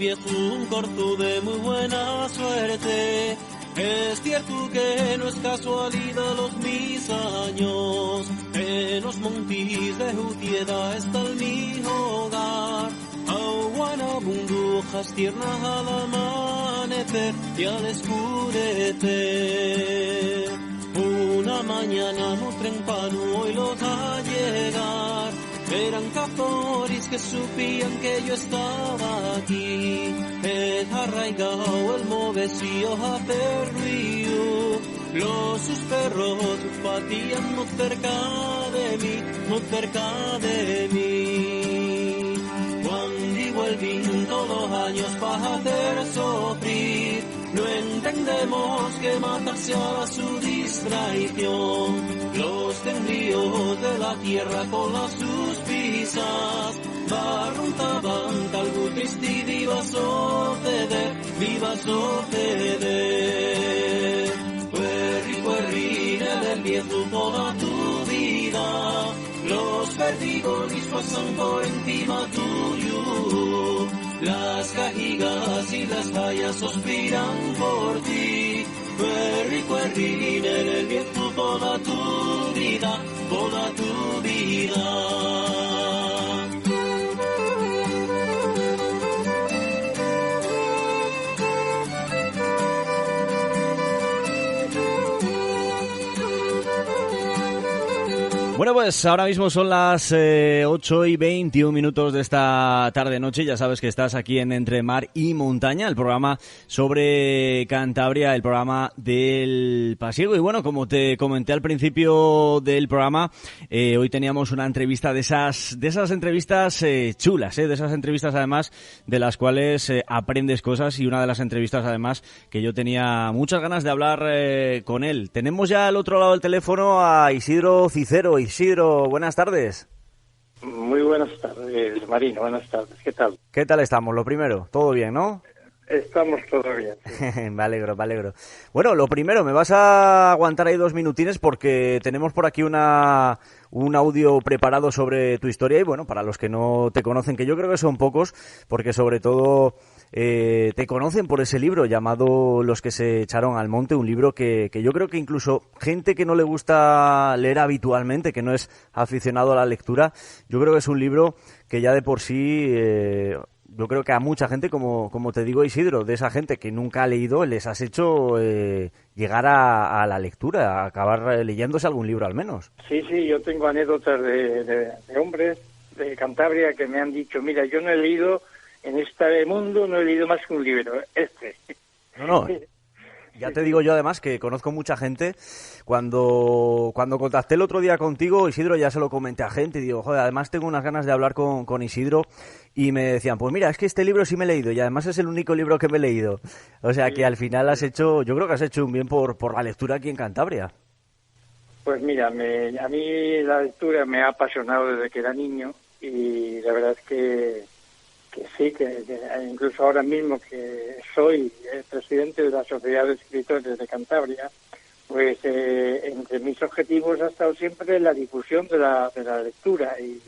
viejo un corto de muy buena suerte. Es cierto que no es casualidad los mis años. En los montes de Jutieda está el mi hogar. Aguana bundujas tiernas al amanecer y al escurecer. Una mañana no tren pano y los a llegar. Eran cazadores que supían que yo estaba aquí. El arraigado, el movecillo hacer ruido. Sus perros patían muy cerca de mí. Cuando vuelven todos los años para hacer sufrir, no entendemos que matarse a su distracción. Los tendríos de la tierra con las sus pisas barruntaban algo triste y viva suceder. Puerri, del viejo toda tu vida, los perdigones pasan por encima tuyo. Las cajigas y las vallas suspiran por ti. Puerri, en el viento toda tu vida, toda tu vida. Bueno, pues ahora mismo son las 8:21 de esta tarde-noche. Ya sabes que estás aquí en Entre Mar y Montaña, el programa sobre Cantabria, el programa del pasiego. Y bueno, como te comenté al principio del programa, hoy teníamos una entrevista de esas entrevistas chulas, de esas entrevistas además de las cuales aprendes cosas, y una de las entrevistas además que yo tenía muchas ganas de hablar con él. Tenemos ya al otro lado del teléfono a Isidro Cicero. Isidro, buenas tardes. Muy buenas tardes, Marino, buenas tardes. ¿Qué tal? ¿Qué tal estamos? Lo primero, todo bien, ¿no? Estamos todo bien. Sí. Me alegro. Bueno, lo primero, me vas a aguantar ahí 2 minutines porque tenemos por aquí un audio preparado sobre tu historia y bueno, para los que no te conocen, que yo creo que son pocos, porque sobre todo te conocen por ese libro llamado Los que se echaron al monte, un libro que yo creo que incluso gente que no le gusta leer habitualmente, que no es aficionado a la lectura, yo creo que es un libro que ya de por sí, yo creo que a mucha gente, como te digo, Isidro, de esa gente que nunca ha leído, les has hecho llegar a la lectura, a acabar leyéndose algún libro al menos. Sí, yo tengo anécdotas de hombres de Cantabria que me han dicho, mira, yo no he leído en este mundo, no he leído más que un libro, No, ya te digo yo además que conozco mucha gente. Cuando contacté el otro día contigo, Isidro, ya se lo comenté a gente y digo, joder, además tengo unas ganas de hablar con Isidro, y me decían, pues mira, es que este libro sí me he leído y además es el único libro que me he leído. O sea que al final yo creo que has hecho un bien por la lectura aquí en Cantabria. Pues mira, a mí la lectura me ha apasionado desde que era niño y la verdad es que sí, que incluso ahora mismo que soy el presidente de la Sociedad de Escritores de Cantabria, pues entre mis objetivos ha estado siempre la difusión de la lectura y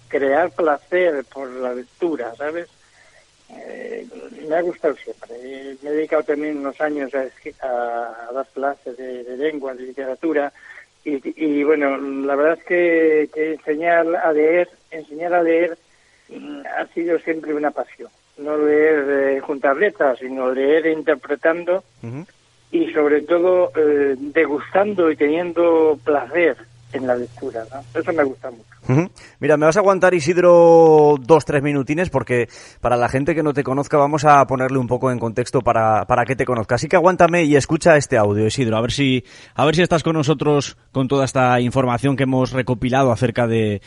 crear placer por la lectura, ¿sabes? Me ha gustado siempre. Me he dedicado también unos años a dar clases de lengua, de literatura, y bueno, la verdad es que enseñar a leer ha sido siempre una pasión. No leer juntar letras, sino leer interpretando y sobre todo degustando y teniendo placer en la lectura, ¿no? Eso me gusta mucho. Mira, me vas a aguantar, Isidro, 2-3 minutines, porque para la gente que no te conozca vamos a ponerle un poco en contexto para que te conozca. Así que aguántame y escucha este audio, Isidro, a ver si estás con nosotros con toda esta información que hemos recopilado acerca de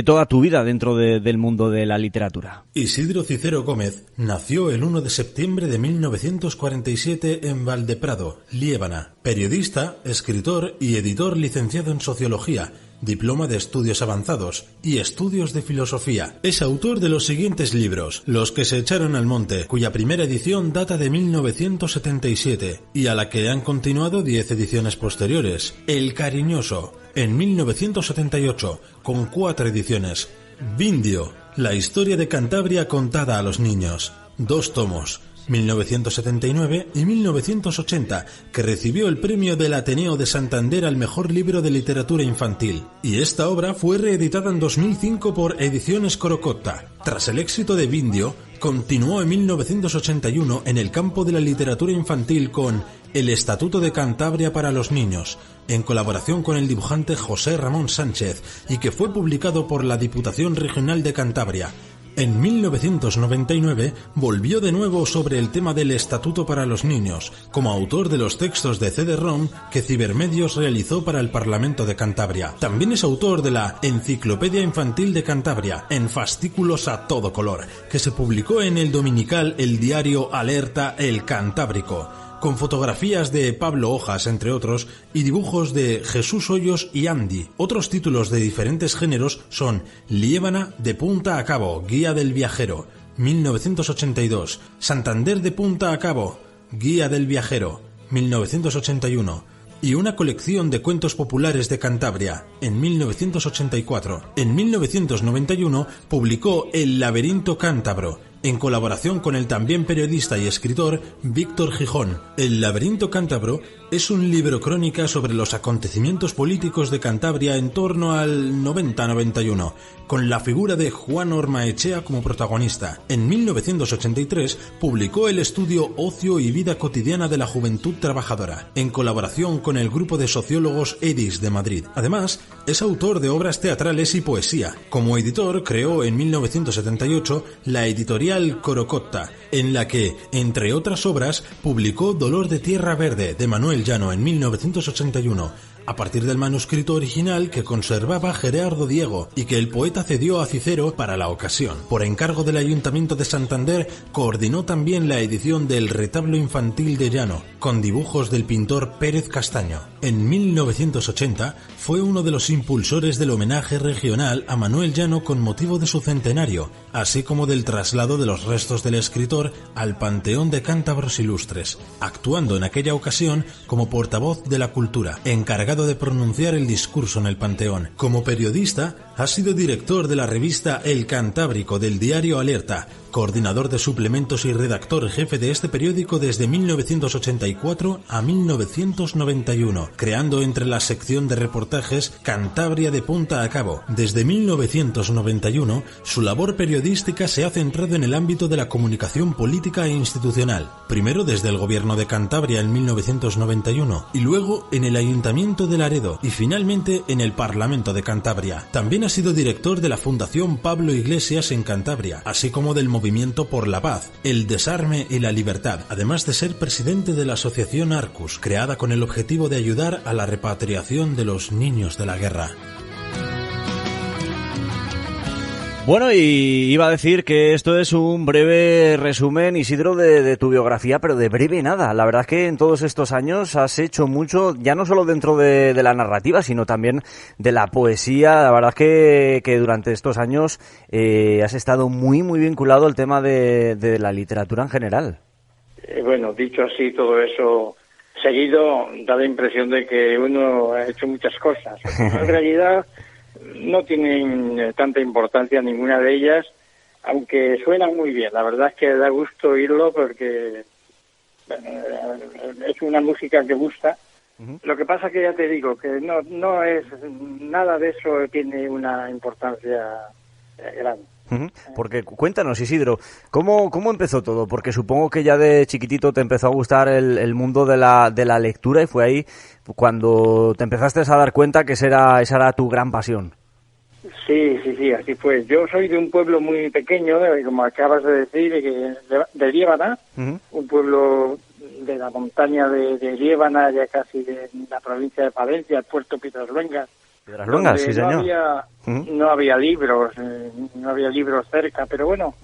toda tu vida dentro del mundo de la literatura. Isidro Cicero Gómez nació el 1 de septiembre de 1947 en Valdeprado, Liébana. Periodista, escritor y editor licenciado en Sociología, diploma de Estudios Avanzados y Estudios de Filosofía. Es autor de los siguientes libros: Los que se echaron al monte, cuya primera edición data de 1977 y a la que han continuado 10 ediciones posteriores. El cariñoso, en 1978, con 4 ediciones. Vindio, la historia de Cantabria contada a los niños. 2 tomos, 1979 y 1980, que recibió el premio del Ateneo de Santander al mejor libro de literatura infantil. Y esta obra fue reeditada en 2005 por Ediciones Corocotta. Tras el éxito de Vindio, continuó en 1981 en el campo de la literatura infantil con El Estatuto de Cantabria para los Niños, en colaboración con el dibujante José Ramón Sánchez, y que fue publicado por la Diputación Regional de Cantabria. En 1999 volvió de nuevo sobre el tema del Estatuto para los Niños, como autor de los textos de CD-ROM que Cibermedios realizó para el Parlamento de Cantabria. También es autor de la Enciclopedia Infantil de Cantabria, en fascículos a todo color, que se publicó en el dominical El Diario Alerta El Cantábrico, con fotografías de Pablo Hojas, entre otros, y dibujos de Jesús Hoyos y Andy. Otros títulos de diferentes géneros son Liébana de punta a cabo, Guía del Viajero, 1982, Santander de punta a cabo, Guía del Viajero, 1981, y una colección de cuentos populares de Cantabria, en 1984. En 1991 publicó El Laberinto Cántabro, en colaboración con el también periodista y escritor Víctor Gijón. El Laberinto Cántabro es un libro crónica sobre los acontecimientos políticos de Cantabria en torno al 90-91, con la figura de Juan Ormaechea como protagonista. En 1983 publicó el estudio Ocio y Vida Cotidiana de la Juventud Trabajadora, en colaboración con el grupo de sociólogos EDIS de Madrid. Además, es autor de obras teatrales y poesía. Como editor, creó en 1978 la editorial Corocotta, en la que, entre otras obras, publicó Dolor de Tierra Verde, de Manuel Llano, en 1981, a partir del manuscrito original que conservaba Gerardo Diego y que el poeta cedió a Cicero para la ocasión. Por encargo del Ayuntamiento de Santander, coordinó también la edición del Retablo Infantil de Llano, con dibujos del pintor Pérez Castaño. En 1980 fue uno de los impulsores del homenaje regional a Manuel Llano con motivo de su centenario, así como del traslado de los restos del escritor al Panteón de Cántabros Ilustres, actuando en aquella ocasión como portavoz de la cultura, encargado de pronunciar el discurso en el Panteón. Como periodista, ha sido director de la revista El Cantábrico del diario Alerta, coordinador de suplementos y redactor jefe de este periódico desde 1984 a 1991, creando entre la sección de reportajes Cantabria de punta a cabo. Desde 1991, su labor periodística se ha centrado en el ámbito de la comunicación política e institucional, primero desde el Gobierno de Cantabria en 1991 y luego en el Ayuntamiento de Laredo y finalmente en el Parlamento de Cantabria. También ha sido director de la Fundación Pablo Iglesias en Cantabria, así como del Movimiento por la Paz, el Desarme y la Libertad, además de ser presidente de la asociación Arcus, creada con el objetivo de ayudar a la repatriación de los niños de la guerra. Bueno, y iba a decir que esto es un breve resumen, Isidro, de tu biografía, pero de breve nada. La verdad es que en todos estos años has hecho mucho, ya no solo dentro de la narrativa, sino también de la poesía. La verdad es que durante estos años has estado muy, muy vinculado al tema de la literatura en general. Bueno, dicho así, todo eso seguido da la impresión de que uno ha hecho muchas cosas. En realidad no tienen tanta importancia ninguna de ellas, aunque suenan muy bien. La verdad es que da gusto oírlo porque es una música que gusta. Uh-huh. Lo que pasa que ya te digo que no es nada de eso, tiene una importancia grande. Uh-huh. Porque cuéntanos, Isidro, ¿cómo empezó todo? Porque supongo que ya de chiquitito te empezó a gustar el mundo de la lectura y fue ahí cuando te empezaste a dar cuenta que esa era tu gran pasión. Sí, así fue. Yo soy de un pueblo muy pequeño, como acabas de decir, de Liébana, uh-huh. Un pueblo de la montaña de Liébana, ya casi de la provincia de Palencia, el puerto Piedras-Luengas. Piedras-Luengas, sí, señor. No había libros, no había libros cerca, pero bueno,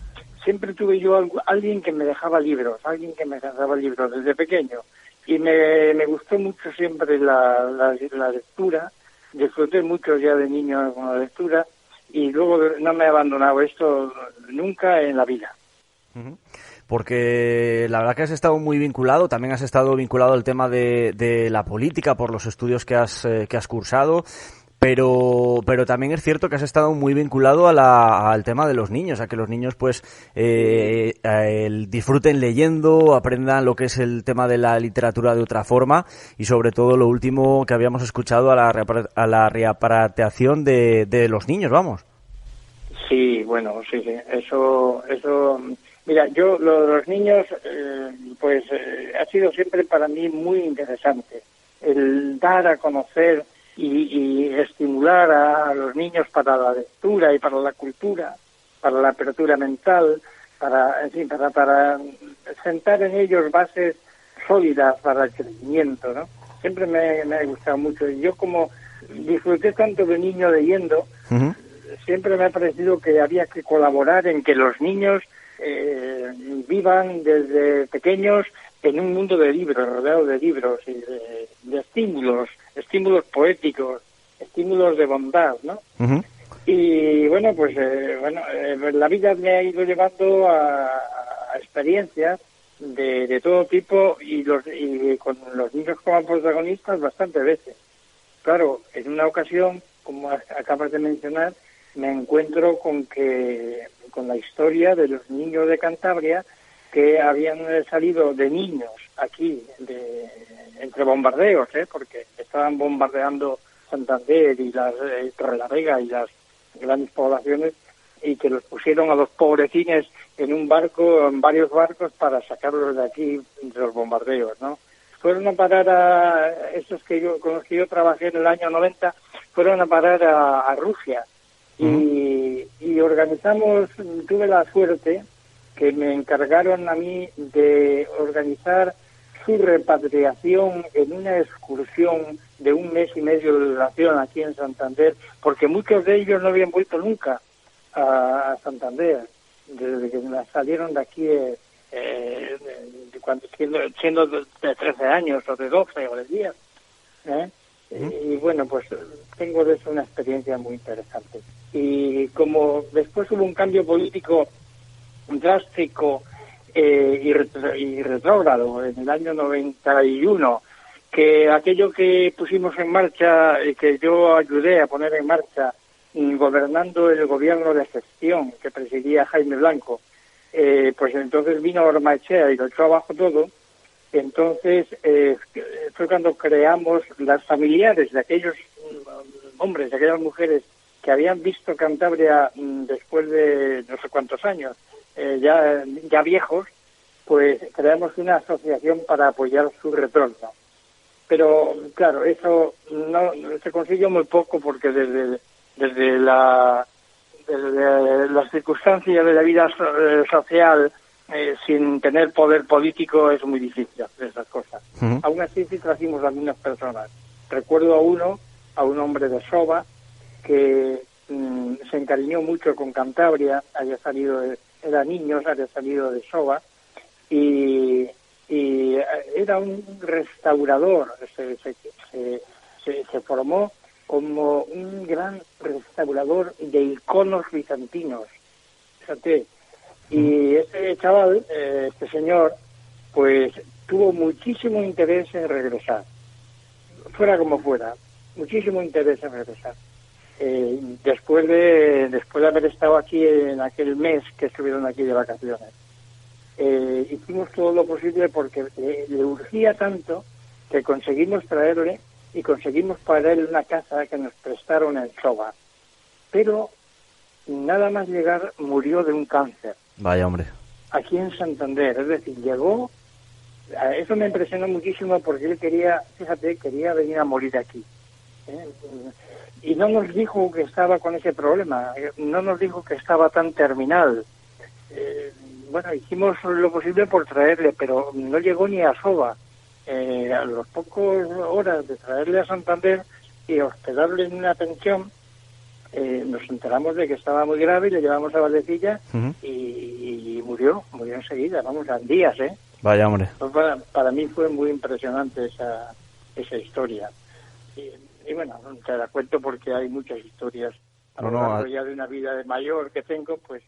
siempre tuve yo alguien que me dejaba libros desde pequeño. Y me gustó mucho siempre la lectura, disfruté mucho ya de niño con la lectura y luego no me he abandonado esto nunca en la vida. Uh-huh. Porque la verdad que has estado muy vinculado, también has estado vinculado al tema de la política por los estudios que has cursado. pero también es cierto que has estado muy vinculado al tema de los niños, a que los niños pues disfruten leyendo, aprendan lo que es el tema de la literatura de otra forma y sobre todo lo último que habíamos escuchado a la repatriación de los niños, vamos. Sí, bueno, sí, eso, mira, yo lo de los niños, ha sido siempre para mí muy interesante, el dar a conocer y estimular a los niños para la lectura y para la cultura, para la apertura mental, para sentar en ellos bases sólidas para el crecimiento, ¿no? Siempre me ha gustado mucho, y yo como disfruté tanto de niño leyendo, uh-huh. Siempre me ha parecido que había que colaborar en que los niños vivan desde pequeños en un mundo de libros, rodeado de libros y de estímulos poéticos, estímulos de bondad, ¿no? Uh-huh. Y bueno, la vida me ha ido llevando a experiencias de todo tipo y con los niños como protagonistas bastantes veces. Claro, en una ocasión, como acabas de mencionar, me encuentro con la historia de los niños de Cantabria que habían salido de niños aquí entre bombardeos, porque estaban bombardeando Santander y Torrelavega y las grandes poblaciones, y que los pusieron a los pobrecines en varios barcos para sacarlos de aquí de los bombardeos, ¿no? Fueron a parar a esos con los que yo trabajé en el año 90, fueron a parar a Rusia. Y organizamos, tuve la suerte que me encargaron a mí de organizar su repatriación en una excursión de 1 mes y medio de duración aquí en Santander, porque muchos de ellos no habían vuelto nunca a Santander, desde que salieron de aquí siendo de 13 años o de 12 o de 10. Y bueno, pues tengo de eso una experiencia muy interesante. Y como después hubo un cambio político drástico y retrógrado en el año 91, que aquello que pusimos en marcha, que yo ayudé a poner en marcha, gobernando el gobierno de excepción que presidía Jaime Blanco, pues entonces vino Ormaechea y lo echó abajo todo. Entonces fue cuando creamos las familiares de aquellos hombres, de aquellas mujeres que habían visto Cantabria después de no sé cuántos años, ya viejos, pues creamos una asociación para apoyar su retorno. Pero claro, eso no se consiguió muy poco, porque desde las circunstancias de la vida social, sin tener poder político, es muy difícil hacer esas cosas. Uh-huh. Aún así sí trajimos a algunas personas. Recuerdo a un hombre de Soba que se encariñó mucho con Cantabria, era niño, había salido de Soba, y era un restaurador, se formó como un gran restaurador de iconos bizantinos. Fíjate. Y este chaval, este señor, pues tuvo muchísimo interés en regresar, fuera como fuera, muchísimo interés en regresar. Después de haber estado aquí en aquel mes que estuvieron aquí de vacaciones, hicimos todo lo posible porque le urgía tanto que conseguimos traerle y conseguimos pagarle una casa que nos prestaron en Soba. Pero nada más llegar murió de un cáncer. Vaya, hombre. Aquí en Santander, es decir, llegó. Eso me impresionó muchísimo porque él quería venir a morir aquí. Y no nos dijo que estaba con ese problema, no nos dijo que estaba tan terminal. Bueno, hicimos lo posible por traerle, pero no llegó ni a Soba. A los pocos horas de traerle a Santander y hospedarle en una pensión, nos enteramos de que estaba muy grave y le llevamos a Valdecilla. Uh-huh. y murió enseguida, vamos, en días, Vaya, hombre. Pues para mí fue muy impresionante esa historia. Y bueno, te la cuento porque hay muchas historias. A lo largo ya de una vida de mayor que tengo, pues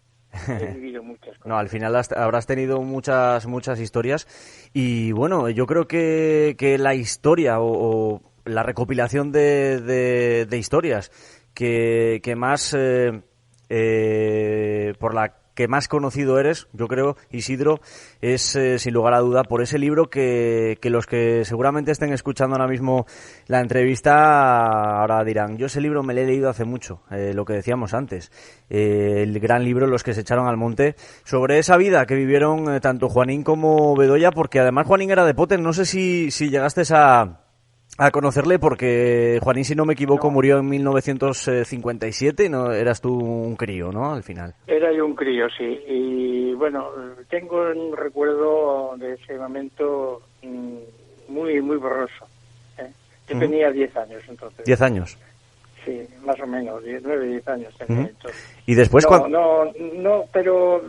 he vivido muchas cosas. No, al final habrás tenido muchas historias. Y bueno, yo creo que la historia o la recopilación de historias que más por la que más conocido eres, yo creo, Isidro, es sin lugar a duda por ese libro que los que seguramente estén escuchando ahora mismo la entrevista ahora dirán, yo ese libro me lo he leído hace mucho, lo que decíamos antes, el gran libro Los que se echaron al monte, sobre esa vida que vivieron tanto Juanín como Bedoya, porque además Juanín era de Potes, no sé si llegaste a conocerle, porque Juanín, si no me equivoco, murió en 1957 y no eras tú un crío, ¿no? Al final. Era yo un crío, sí. Y bueno, tengo un recuerdo de ese momento muy borroso. Yo tenía 10 años entonces. 10 años. Sí, más o menos, 9, 10 años tenía entonces. Y después No, pero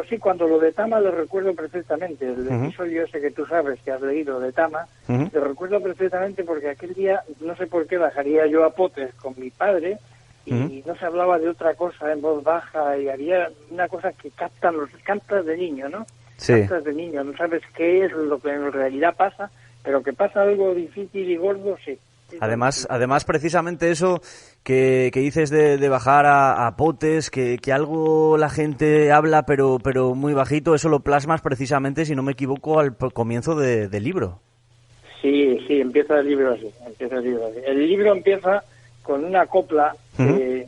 sí, cuando lo de Tama lo recuerdo perfectamente. El episodio ese que tú sabes que has leído de Tama, lo recuerdo perfectamente porque aquel día, no sé por qué, bajaría yo a Potes con mi padre y no se hablaba de otra cosa en voz baja y había una cosa que cantas de niño, ¿no? Sí. Cantas de niño, no sabes qué es lo que en realidad pasa, pero que pasa algo difícil y gordo, sí. Además, precisamente eso que dices de bajar a Potes, que algo la gente habla pero muy bajito, eso lo plasmas precisamente, si no me equivoco, al comienzo del libro. Sí, empieza el libro así. El libro empieza con una copla que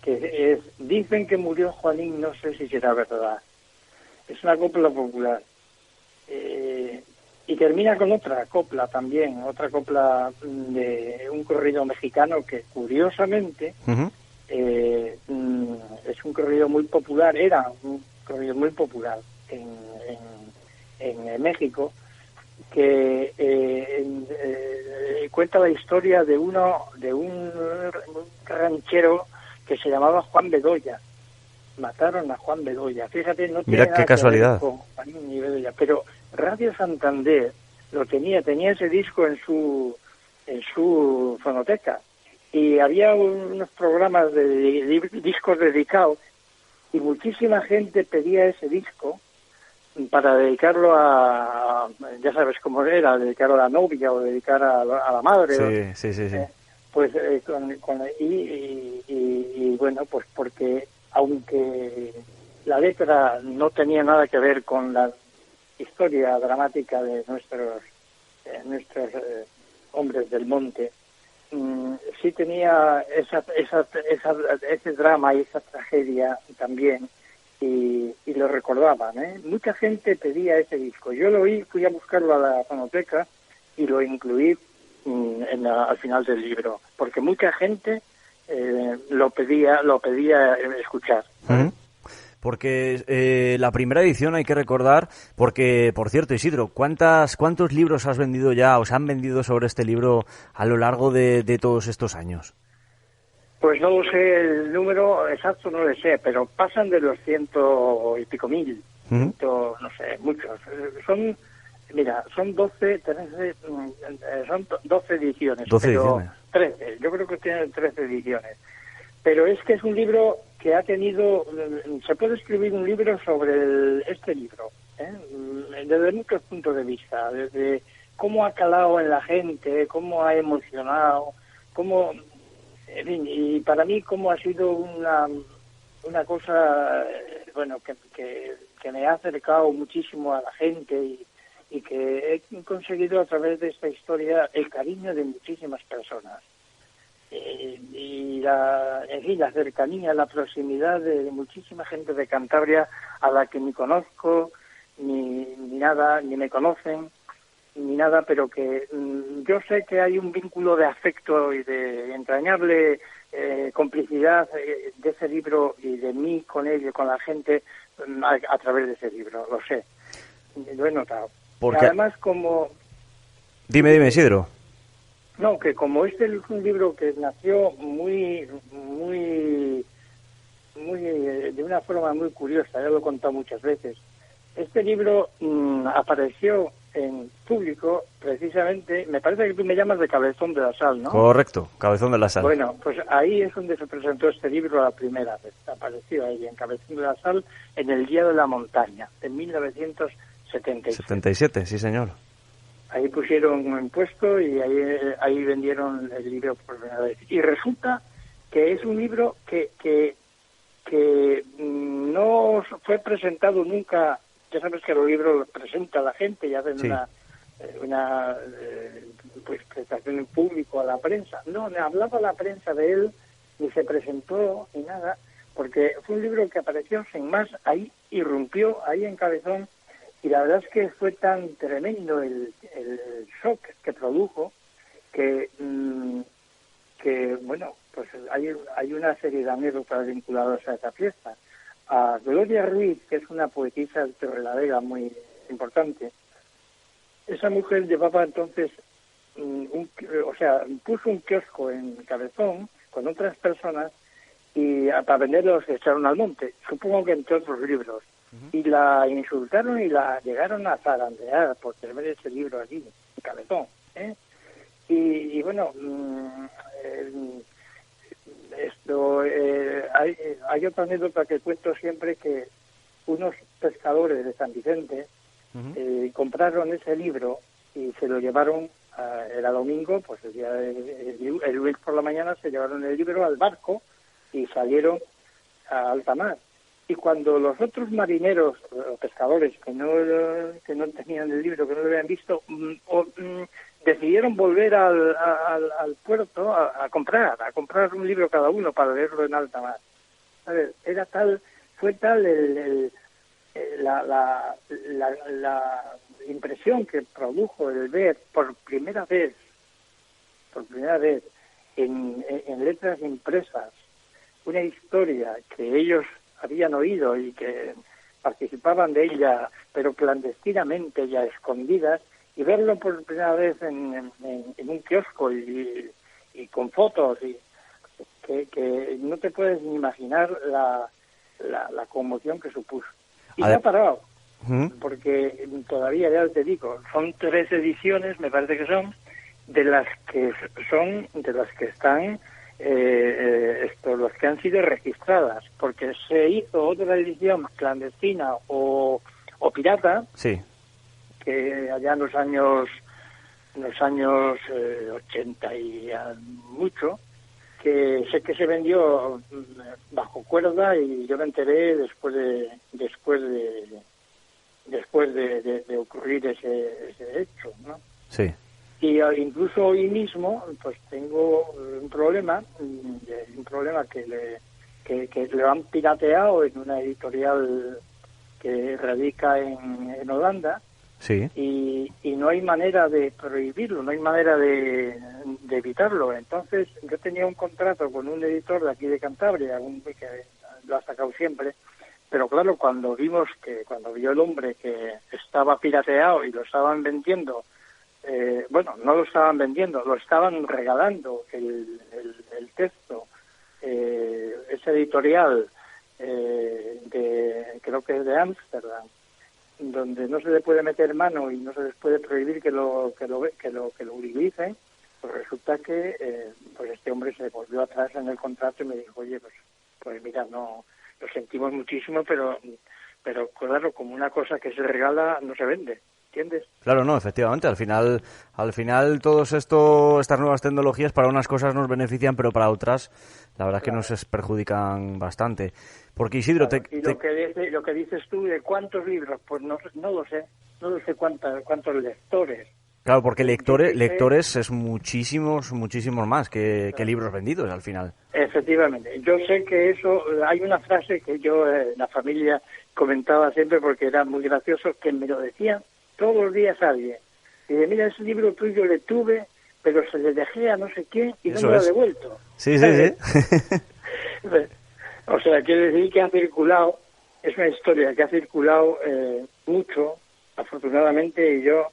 es, dicen que murió Juanín, no sé si será verdad. Es una copla popular. Y termina con otra copla también, otra copla de un corrido mexicano que curiosamente es un corrido muy popular, era un corrido muy popular en México, que cuenta la historia de un ranchero que se llamaba Juan Bedoya. Mataron a Juan Bedoya. Fíjate, no tiene Mira qué casualidad. Que ver con Juanín ni Bedoya, pero Radio Santander lo tenía ese disco en su fonoteca y había unos programas de discos dedicados y muchísima gente pedía ese disco para dedicarlo a, ya sabes cómo era, dedicarlo a la novia o dedicar a la madre. Sí. Pues y bueno, pues porque aunque la letra no tenía nada que ver con la historia dramática de nuestros hombres del monte, sí tenía ese drama y esa tragedia también, y lo recordaban, Mucha gente pedía ese disco. Yo lo oí, fui a buscarlo a la fonoteca y lo incluí al final del libro, porque mucha gente lo pedía escuchar. Porque la primera edición hay que recordar, porque, por cierto, Isidro, ¿cuántos libros has vendido ya o se han vendido sobre este libro a lo largo de todos estos años? Pues no lo sé, el número exacto no lo sé, pero pasan de los 100 y pico mil, no sé, muchos. Son 12 ediciones. 12 ediciones. 13, yo creo que tiene 13 ediciones. Pero es que es un libro que ha tenido, se puede escribir un libro sobre este libro, desde muchos puntos de vista, desde cómo ha calado en la gente, cómo ha emocionado, cómo, en fin, y para mí cómo ha sido una cosa, bueno, que me ha acercado muchísimo a la gente y que he conseguido a través de esta historia el cariño de muchísimas personas. Y la cercanía, la proximidad de muchísima gente de Cantabria a la que ni conozco, ni nada, ni me conocen, ni nada, pero que yo sé que hay un vínculo de afecto y de entrañable complicidad de ese libro y de mí con él, con la gente, a través de ese libro, lo sé, lo he notado. Porque... Además, como... Dime, Isidro. No, que como este es un libro que nació muy de una forma muy curiosa, ya lo he contado muchas veces. Este libro apareció en público precisamente, me parece que tú me llamas de Cabezón de la Sal, ¿no? Correcto, Cabezón de la Sal. Bueno, pues ahí es donde se presentó este libro la primera vez. Apareció ahí en Cabezón de la Sal en el Día de la Montaña, en 1977. 77, sí señor. Ahí pusieron un puesto y ahí vendieron el libro por primera vez. Y resulta que es un libro que no fue presentado nunca. Ya sabes que los libros los presenta la gente y hacen una pues presentación en público a la prensa. No hablaba la prensa de él, ni se presentó, ni nada, porque fue un libro que apareció sin más, ahí irrumpió, ahí en Cabezón, y la verdad es que fue tan tremendo el shock que produjo que bueno, pues hay una serie de anécdotas vinculadas a esa fiesta. A Gloria Ruiz, que es una poetisa de Torrelavega muy importante, esa mujer llevaba entonces puso un kiosco en Cabezón con otras personas y para venderlos se echaron al monte, supongo que entre otros libros. Y la insultaron y la llegaron a zarandear por tener ese libro allí, en Cabezón. Y bueno, hay otra anécdota que cuento siempre, que unos pescadores de San Vicente compraron ese libro y se lo llevaron, era domingo, pues el lunes por la mañana se llevaron el libro al barco y salieron a alta mar. Y cuando los otros marineros o pescadores que no tenían el libro, que no lo habían visto, decidieron volver al puerto a comprar un libro cada uno para leerlo en alta mar. A ver, fue tal la impresión que produjo el ver por primera vez en letras impresas una historia que ellos habían oído y que participaban de ella, pero clandestinamente y a escondidas, y verlo por primera vez en un kiosco y con fotos, y que no te puedes ni imaginar la conmoción que supuso. Y no ha parado, porque todavía, ya te digo, son 3 ediciones, me parece que son, de las que están los que han sido registradas, porque se hizo otra edición clandestina o pirata, que allá en los años 80 y mucho, que sé que se vendió bajo cuerda, y yo me enteré después de ocurrir ese hecho, ¿no? Sí. Y incluso hoy mismo pues tengo un problema que le han pirateado en una editorial que radica en Holanda. Sí. Y no hay manera de prohibirlo, no hay manera de evitarlo. Entonces yo tenía un contrato con un editor de aquí de Cantabria, que lo ha sacado siempre, pero claro, cuando vio el hombre que estaba pirateado y lo estaban vendiendo, no lo estaban vendiendo, lo estaban regalando el texto, ese editorial creo que es de Ámsterdam, donde no se le puede meter mano y no se les puede prohibir que lo utilicen, pues resulta que pues este hombre se volvió atrás en el contrato y me dijo, oye, pues mira, no, lo sentimos muchísimo, pero claro, como una cosa que se regala no se vende, ¿entiendes? Claro, no, efectivamente, al final todos estas nuevas tecnologías para unas cosas nos benefician, pero para otras la verdad es que nos perjudican bastante. Porque Isidro, claro, lo que dices tú de cuántos libros, pues no lo sé cuántos lectores. Claro, porque lectores es muchísimos más que libros vendidos al final. Efectivamente, yo sé que eso, hay una frase que yo la familia comentaba siempre porque era muy gracioso, que me lo decían todos los días alguien. Y de mira, ese libro tuyo le tuve, pero se le dejé a no sé quién y eso no me lo ha devuelto. Sí. O sea, quiere decir que ha circulado, es una historia que ha circulado mucho, afortunadamente, y yo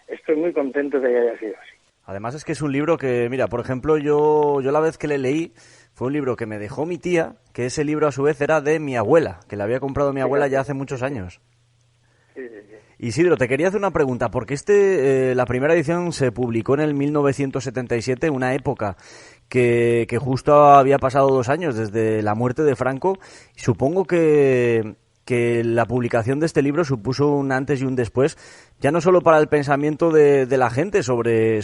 estoy muy contento de que haya sido así. Además es que es un libro que, mira, por ejemplo, yo la vez que le leí, fue un libro que me dejó mi tía, que ese libro a su vez era de mi abuela, que le había comprado mi abuela ya hace muchos años. Sí. Isidro, te quería hacer una pregunta, porque la primera edición se publicó en el 1977, una época que justo había pasado 2 años desde la muerte de Franco, y supongo que que la publicación de este libro supuso un antes y un después, ya no solo para el pensamiento de la gente sobre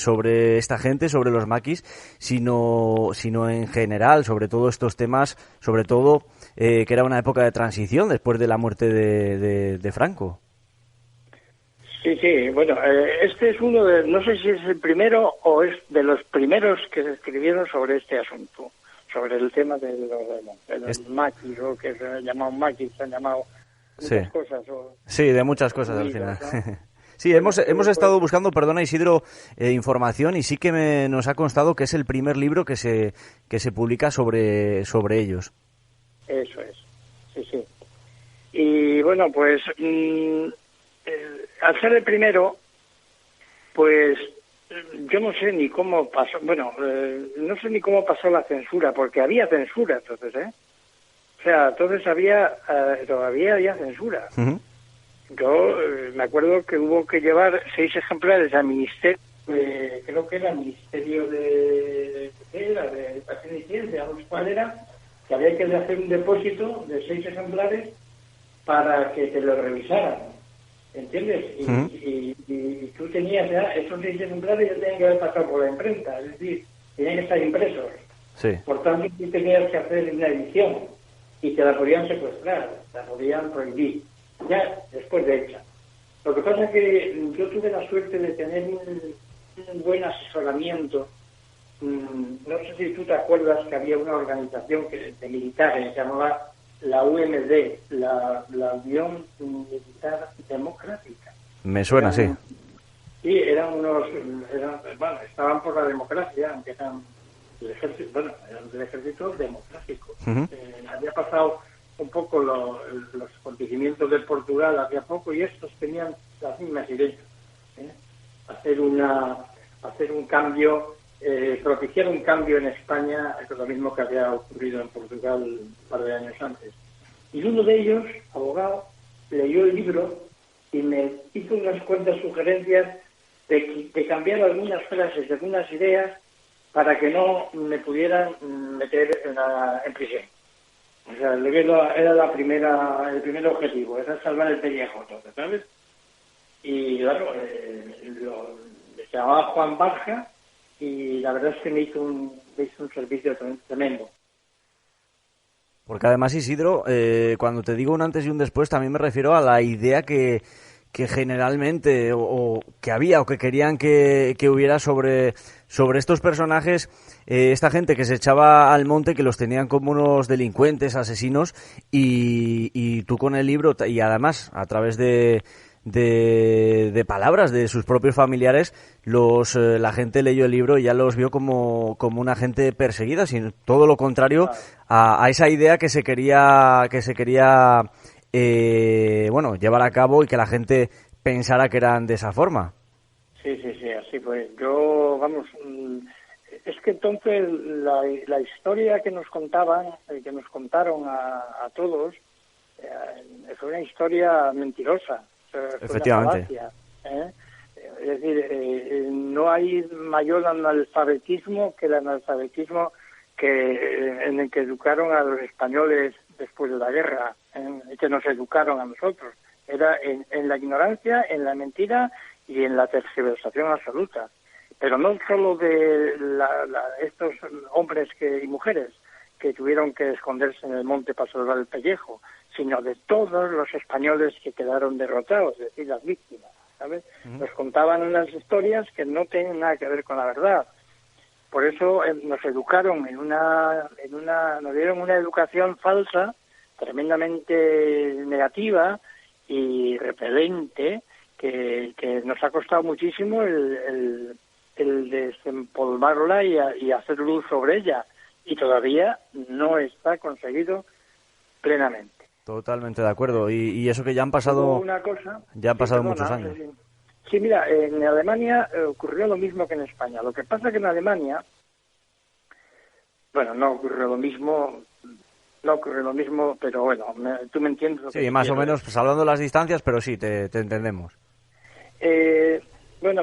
esta gente, sobre los maquis, sino en general, sobre todos estos temas, sobre todo que era una época de transición después de la muerte de Franco. Sí, bueno, este es uno de, no sé si es el primero o es de los primeros que se escribieron sobre este asunto, sobre el tema de los maquis, o que se han llamado maquis, se han llamado muchas cosas. Sí, de muchas cosas al final. ¿No? Sí, hemos estado buscando, perdona Isidro, información, y sí que nos ha constado que es el primer libro que se publica sobre ellos. Eso es, sí. Y bueno, pues al ser el primero, pues yo no sé ni cómo pasó, no sé ni cómo pasó la censura, porque había censura entonces, O sea, entonces todavía había censura. Uh-huh. Yo me acuerdo que hubo que llevar 6 ejemplares al ministerio, creo que era el Ministerio de Educación y Ciencia, ¿cuál era? Que había que hacer un depósito de 6 ejemplares para que te lo revisaran, ¿entiendes? Uh-huh. Y tú tenías ya esos 6 ejemplares, ya tenían que haber pasado por la imprenta, es decir, tenían que estar impresos. Sí. Por tanto, tú tenías que hacer una edición y te la podían secuestrar, la podían prohibir, ya después de hecha. Lo que pasa es que yo tuve la suerte de tener un buen asesoramiento. No sé si tú te acuerdas que había una organización de militares, se llamaba la UMD, la Unión Militar Democrática. Me suena, sí. Sí, estaban por la democracia, aunque eran del ejército democrático. Uh-huh. Había pasado un poco los acontecimientos de Portugal había poco, y estos tenían las mismas ideas. Hacer un cambio, propiciar un cambio en España, es lo mismo que había ocurrido en Portugal un par de años antes. Y uno de ellos, abogado, leyó el libro y me hizo unas cuantas sugerencias de cambiar algunas frases, algunas ideas, para que no me pudieran meter en prisión. O sea, era el primer objetivo, era salvar el pellejo, ¿sabes? Y claro, se llamaba Juan Barja, y la verdad es que me hizo un servicio tremendo. Porque además, Isidro, cuando te digo un antes y un después, también me refiero a la idea que generalmente o que había o que querían que hubiera sobre estos personajes, esta gente que se echaba al monte, que los tenían como unos delincuentes, asesinos, y tú con el libro, y además a través de palabras de sus propios familiares, la gente leyó el libro y ya los vio como una gente perseguida, sino todo lo contrario a esa idea que se quería llevar a cabo, y que la gente pensara que eran de esa forma. Sí, así pues. Es que entonces la historia que nos contaron a todos, fue una historia mentirosa. Efectivamente. Es decir, no hay mayor analfabetismo que el analfabetismo en el que educaron a los españoles después de la guerra, que nos educaron a nosotros. Era en la ignorancia, en la mentira y en la tergiversación absoluta. Pero no solo de estos hombres y mujeres que tuvieron que esconderse en el monte para salvar el pellejo, sino de todos los españoles que quedaron derrotados, es decir, las víctimas, ¿sabes? Uh-huh. Nos contaban unas historias que no tienen nada que ver con la verdad. Por eso nos educaron nos dieron una educación falsa, tremendamente negativa y repelente, que nos ha costado muchísimo el desempolvarla y hacer luz sobre ella, y todavía no está conseguido plenamente. Totalmente de acuerdo, y eso que ya han pasado muchos años. Sí, mira, en Alemania ocurrió lo mismo que en España. Lo que pasa que en Alemania, no ocurrió lo mismo, pero bueno, tú me entiendes. Sí, más o menos, pues hablando de las distancias, pero sí, te entendemos.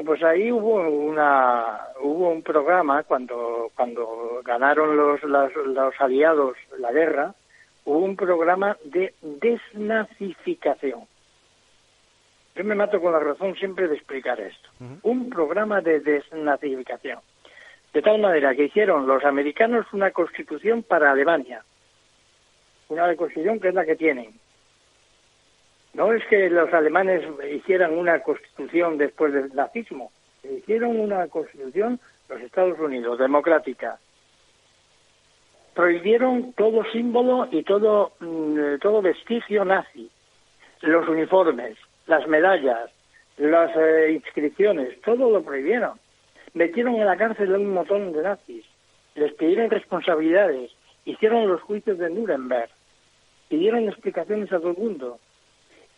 Pues ahí hubo un programa cuando ganaron los aliados la guerra. hubo un programa de desnazificación. Yo me mato con la razón siempre de explicar esto. Un programa de desnazificación. De tal manera que hicieron los americanos una constitución para Alemania. Una constitución que es la que tienen. No es que los alemanes hicieran una constitución después del nazismo. Hicieron una constitución los Estados Unidos, democrática. Prohibieron todo símbolo y todo vestigio nazi. Los uniformes, las medallas, las inscripciones, todo lo prohibieron. Metieron en la cárcel a un montón de nazis. Les pidieron responsabilidades. Hicieron los juicios de Nuremberg. Pidieron explicaciones a todo el mundo.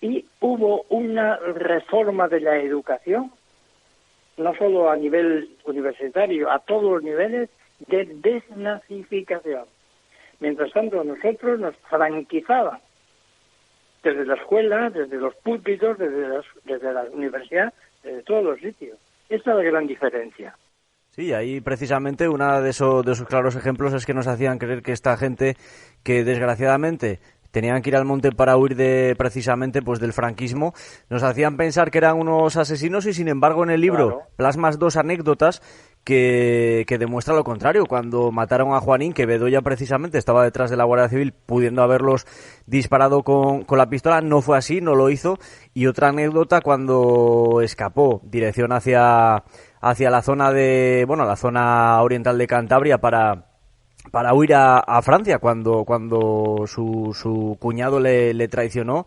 Y hubo una reforma de la educación, no solo a nivel universitario, a todos los niveles, de desnazificación. Mientras tanto, nosotros nos franquizaban desde la escuela, desde los púlpitos, desde la universidad, desde todos los sitios. Esta es la gran diferencia. Sí, ahí precisamente uno de esos claros ejemplos es que nos hacían creer que esta gente que desgraciadamente tenían que ir al monte para huir precisamente del franquismo, nos hacían pensar que eran unos asesinos y sin embargo en el libro plasmas dos anécdotas que demuestra lo contrario. Cuando mataron a Juanín, que Bedoya precisamente estaba detrás de la Guardia Civil pudiendo haberlos disparado con la pistola, no fue así, no lo hizo. Y otra anécdota cuando escapó dirección hacia la zona la zona oriental de Cantabria para huir a Francia cuando su cuñado le traicionó,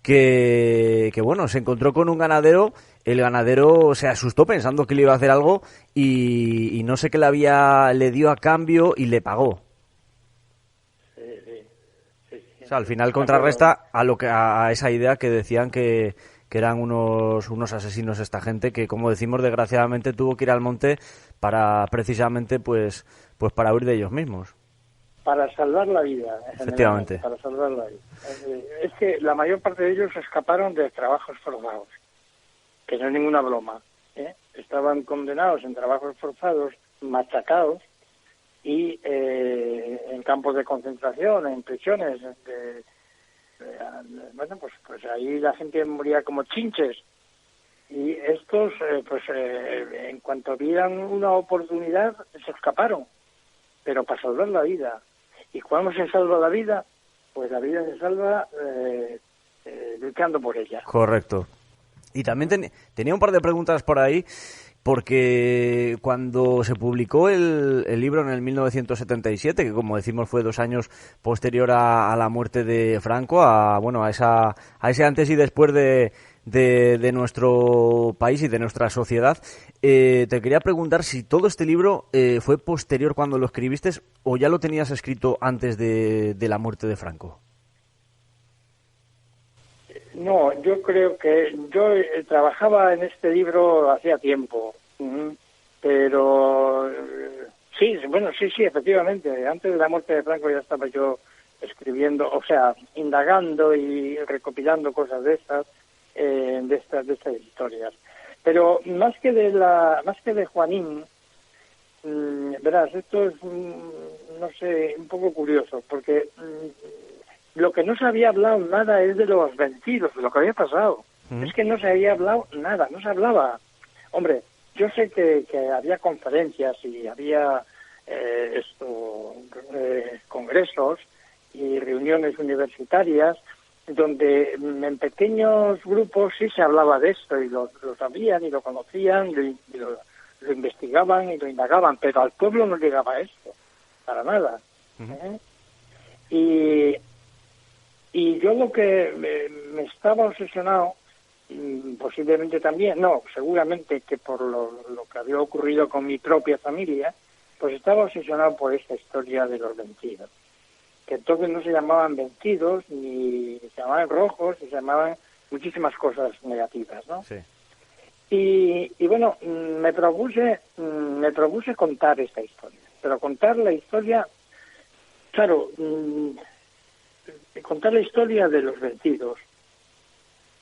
que se encontró con un ganadero. El ganadero se asustó pensando que le iba a hacer algo y no sé qué le dio a cambio y le pagó. Sí. O sea, al final contrarresta a esa idea que decían que eran unos asesinos esta gente, que como decimos desgraciadamente tuvo que ir al monte para precisamente para huir de ellos mismos. Para salvar la vida. Efectivamente. Para salvar la vida. Es que la mayor parte de ellos escaparon de trabajos forzados, que no es ninguna broma. Estaban condenados en trabajos forzados, machacados, y en campos de concentración, en prisiones. Pues ahí la gente moría como chinches. Y estos, en cuanto vieran una oportunidad, se escaparon, pero para salvar la vida. ¿Y cuando se salva la vida? Pues la vida se salva luchando por ella. Correcto. Y también tenía un par de preguntas por ahí, porque cuando se publicó el libro en el 1977, que como decimos fue 2 años posterior a la muerte de Franco, a ese antes y después de nuestro país y de nuestra sociedad, te quería preguntar si todo este libro fue posterior cuando lo escribiste o ya lo tenías escrito antes de la muerte de Franco. No, yo creo que yo trabajaba en este libro hacía tiempo, pero sí, efectivamente, antes de la muerte de Franco ya estaba yo escribiendo, indagando y recopilando cosas de estas historias. Pero más que de Juanín, verás, esto es un poco curioso, porque lo que no se había hablado nada es de los vencidos, de lo que había pasado. Es que no se había hablado nada, no se hablaba. Hombre, yo sé que había conferencias y había congresos y reuniones universitarias donde en pequeños grupos sí se hablaba de esto y lo sabían y lo conocían y lo investigaban y lo indagaban, pero al pueblo no llegaba esto, para nada. Y yo lo que me estaba obsesionado, posiblemente también, seguramente que por lo que había ocurrido con mi propia familia, pues estaba obsesionado por esta historia de los vencidos. Que entonces no se llamaban vencidos, ni se llamaban rojos, se llamaban muchísimas cosas negativas, ¿no? Sí. Y bueno, me propuse contar esta historia, pero contar la historia, claro, contar la historia de los vencidos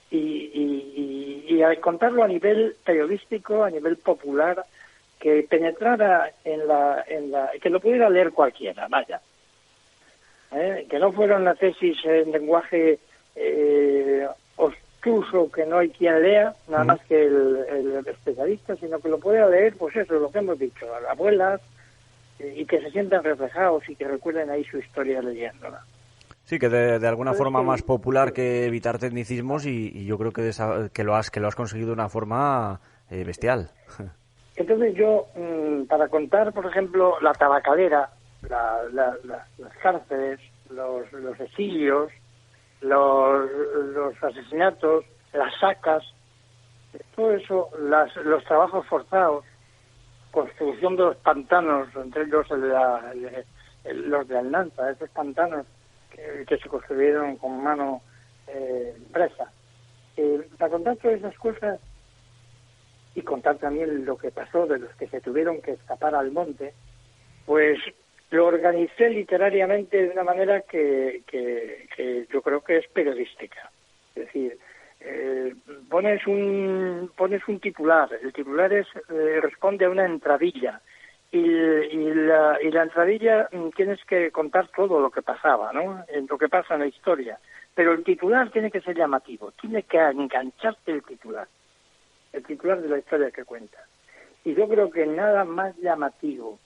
y contarlo a nivel periodístico, a nivel popular, que penetrara en la que lo pudiera leer cualquiera, vaya. que no fuera una tesis en lenguaje obtuso que no hay quien lea, nada más que el especialista, sino que lo pueda leer, pues eso, lo que hemos dicho, las abuelas, y que se sientan reflejados y que recuerden ahí su historia leyéndola. Sí, que de alguna forma más popular que evitar tecnicismos y yo creo que lo has conseguido de una forma bestial. Entonces yo, para contar, por ejemplo, la tabacalera, las cárceles, los exilios, los asesinatos, las sacas, todo eso, los trabajos forzados, construcción de los pantanos, entre ellos los de Almanza, esos pantanos que se construyeron con mano presa. Para contar todas esas cosas y contar también lo que pasó de los que se tuvieron que escapar al monte, pues lo organicé literariamente de una manera que yo creo que es periodística. Es decir, pones un titular, el titular responde a una entradilla y la entradilla tienes que contar todo lo que pasaba, ¿no? Lo que pasa en la historia, pero el titular tiene que ser llamativo, tiene que engancharte el titular de la historia que cuenta. Y yo creo que nada más llamativo,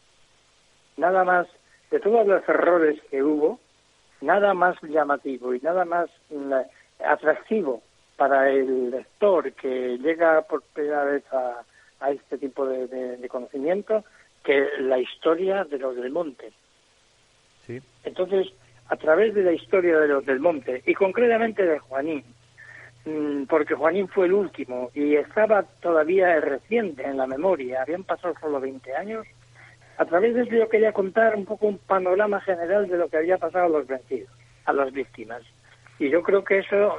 nada más, de todos los errores que hubo, nada más llamativo y nada más atractivo para el lector que llega por primera vez a este tipo de conocimiento que la historia de los del monte. Sí. Entonces, a través de la historia de los del monte, y concretamente de Juanín, porque Juanín fue el último y estaba todavía reciente en la memoria, habían pasado solo 20 años, a través de eso yo quería contar un poco un panorama general de lo que había pasado a los vencidos, a las víctimas. Y yo creo que eso,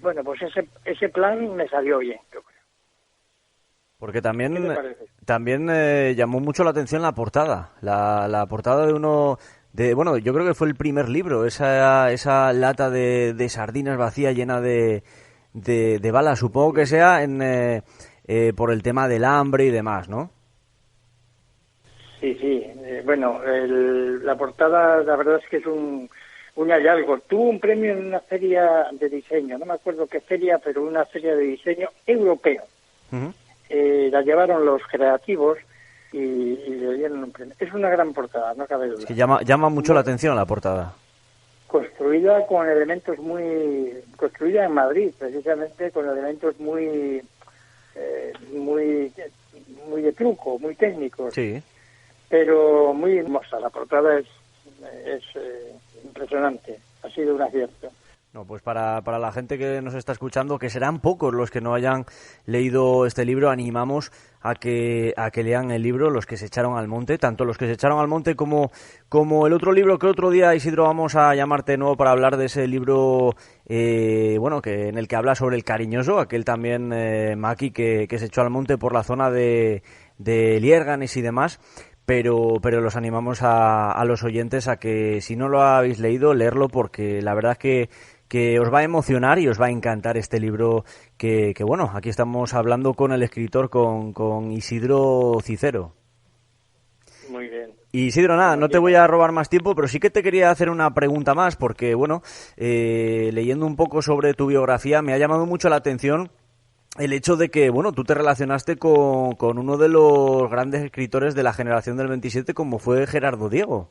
bueno, pues ese plan me salió bien, yo creo. Porque también llamó mucho la atención la portada, la portada de uno... bueno, yo creo que fue el primer libro, esa lata de sardinas vacía llena de balas, supongo que sea por el tema del hambre y demás, ¿no? Sí, bueno, la portada la verdad es que es un hallazgo. Tuvo un premio en una feria de diseño, no me acuerdo qué feria, pero una feria de diseño europeo. Uh-huh. La llevaron los creativos y le dieron un premio. Es una gran portada, no cabe duda. Es que llama mucho la atención la portada. Construida con elementos construida en Madrid, precisamente con elementos muy de truco, muy técnicos. Sí. Pero muy hermosa. La portada es impresionante. Ha sido un acierto. No, pues para la gente que nos está escuchando, que serán pocos los que no hayan leído este libro, animamos a que lean el libro, los que se echaron al monte, tanto los que se echaron al monte como el otro libro que otro día, Isidro, vamos a llamarte de nuevo para hablar de ese libro, que en el que habla sobre el cariñoso, aquel también maqui que se echó al monte por la zona de Liérganes y demás. Pero los animamos a los oyentes a que, si no lo habéis leído, leerlo, porque la verdad es que os va a emocionar y os va a encantar este libro que bueno, aquí estamos hablando con el escritor, con Isidro Cicero. Muy bien. Isidro, nada, no te voy a robar más tiempo, pero sí que te quería hacer una pregunta más, porque bueno, leyendo un poco sobre tu biografía me ha llamado mucho la atención el hecho de que, bueno, tú te relacionaste con uno de los grandes escritores de la generación del 27, como fue Gerardo Diego.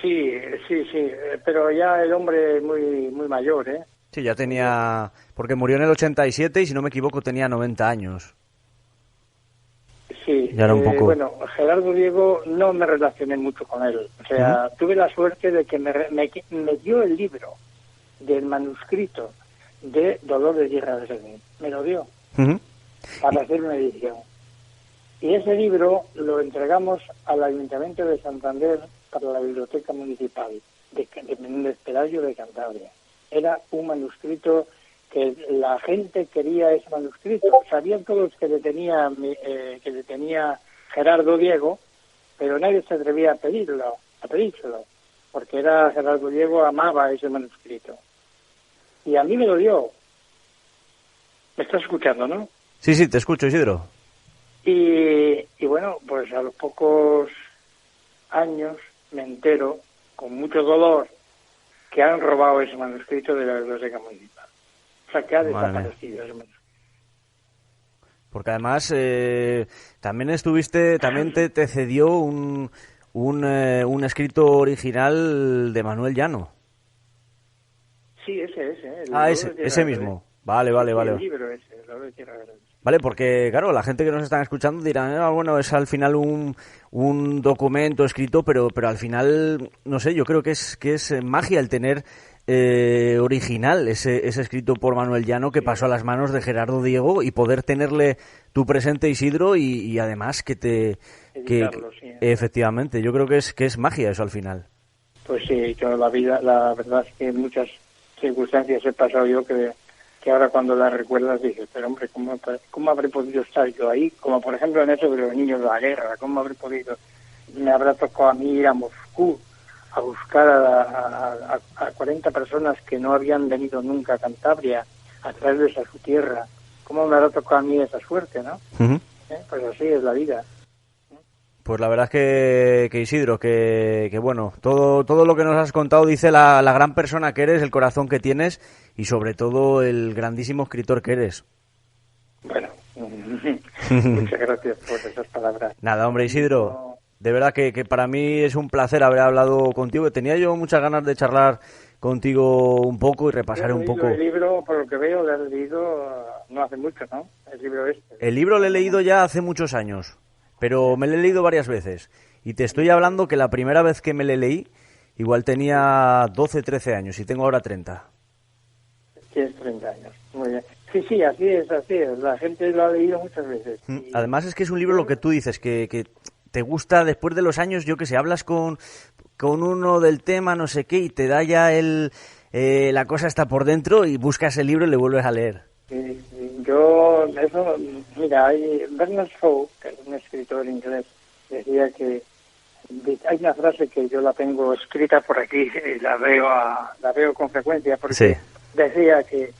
Sí, pero ya el hombre muy mayor, ¿eh? Sí, ya tenía... porque murió en el 87 y, si no me equivoco, tenía 90 años. Sí, ya era un poco... bueno, Gerardo Diego no me relacioné mucho con él. O sea, tuve la suerte de que me dio el libro del manuscrito de Dolores Guerra de Servín. Me lo dio para hacer una edición. Y ese libro lo entregamos al Ayuntamiento de Santander para la Biblioteca Municipal de Menéndez Pelayo de Cantabria. Era un manuscrito que la gente quería, ese manuscrito. Sabían todos que le tenía Gerardo Diego, pero nadie se atrevía a pedírselo, porque Gerardo Diego amaba ese manuscrito. Y a mí me lo dio. ¿Me estás escuchando, no? Sí, te escucho, Isidro. Y bueno, pues a los pocos años me entero, con mucho dolor, que han robado ese manuscrito de la biblioteca municipal. O sea, que ha desaparecido ese manuscrito. Porque además también te cedió un escrito original de Manuel Llano. Sí, ese. Ese mismo. Vale. El libro ese, el oro de Tierra Verde. Vale, porque claro, la gente que nos está escuchando dirá, bueno, es al final un documento escrito, pero al final, no sé, yo creo que es magia el tener original ese escrito por Manuel Llano que pasó a las manos de Gerardo Diego y poder tenerle tu presente, Isidro, y además Editarlo, sí. Efectivamente, yo creo que es magia eso al final. Pues sí, yo la verdad es que en muchas circunstancias he pasado yo que ahora cuando las recuerdas dices, pero hombre, ¿cómo habré podido estar yo ahí? Como por ejemplo en eso de los niños de la guerra, ¿cómo habré podido? Me habrá tocado a mí ir a Moscú a buscar a 40 personas que no habían venido nunca a Cantabria, a traerles a su tierra. ¿Cómo me habrá tocado a mí esa suerte, no? Uh-huh. Pues así es la vida. Pues la verdad es que Isidro, que bueno, todo lo que nos has contado dice la gran persona que eres, el corazón que tienes y sobre todo el grandísimo escritor que eres. Bueno, muchas gracias por esas palabras. Nada, hombre, Isidro, de verdad que para mí es un placer haber hablado contigo. Tenía yo muchas ganas de charlar contigo un poco y repasar un poco. El libro, por lo que veo, lo has leído no hace mucho, ¿no? El libro este. El libro lo he leído ya hace muchos años, pero me lo he leído varias veces. Y te estoy hablando que la primera vez que me lo leí, igual tenía 12, 13 años y tengo ahora 30. Tienes 30 años, muy bien. Sí, así es. La gente lo ha leído muchas veces. Además es que es un libro lo que tú dices, que te gusta después de los años, yo que sé, hablas con uno del tema, no sé qué, y te da ya la cosa está por dentro y buscas el libro y le vuelves a leer. Sí. Mira, Bernard Shaw, que es un escritor inglés, decía que hay una frase que yo la tengo escrita por aquí y la veo con frecuencia, porque sí. Decía que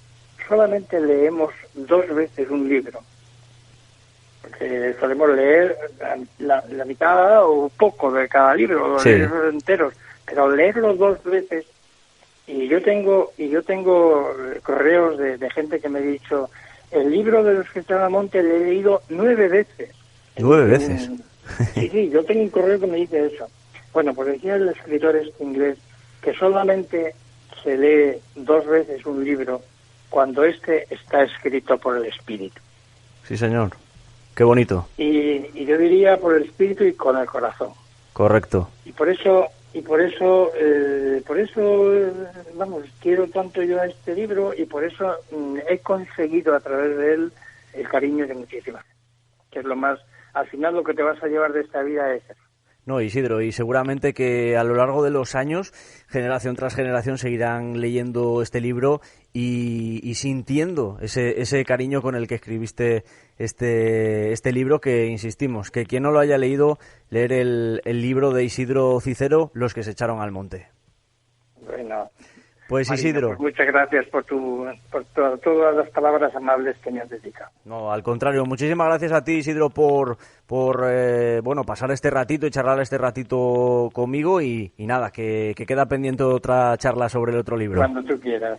solamente leemos 2 veces un libro, porque solemos leer la mitad o poco de cada libro, los libros enteros, pero leerlo 2 veces. Y yo tengo correos de gente que me ha dicho, el libro de los que están a monte lo he leído 9 veces. 9 veces. Sí, yo tengo un correo que me dice eso. Bueno, pues decía el escritor este inglés que solamente se lee 2 veces un libro cuando este está escrito por el espíritu. Sí, señor. Qué bonito. Y yo diría por el espíritu y con el corazón. Correcto. Y por eso, vamos, quiero tanto yo a este libro y por eso he conseguido a través de él el cariño de muchísimas. Que es lo más, al final lo que te vas a llevar de esta vida es eso. No, Isidro, y seguramente que a lo largo de los años, generación tras generación, seguirán leyendo este libro y sintiendo ese cariño con el que escribiste este libro, que insistimos, que quien no lo haya leído, leer el libro de Isidro Cicero, Los que se echaron al monte. Bueno, pues Marino, Isidro, pues muchas gracias por todas las palabras amables que me has dedicado. No, al contrario, muchísimas gracias a ti, Isidro, por pasar este ratito y charlar este ratito conmigo y nada, que queda pendiente otra charla sobre el otro libro. Cuando tú quieras.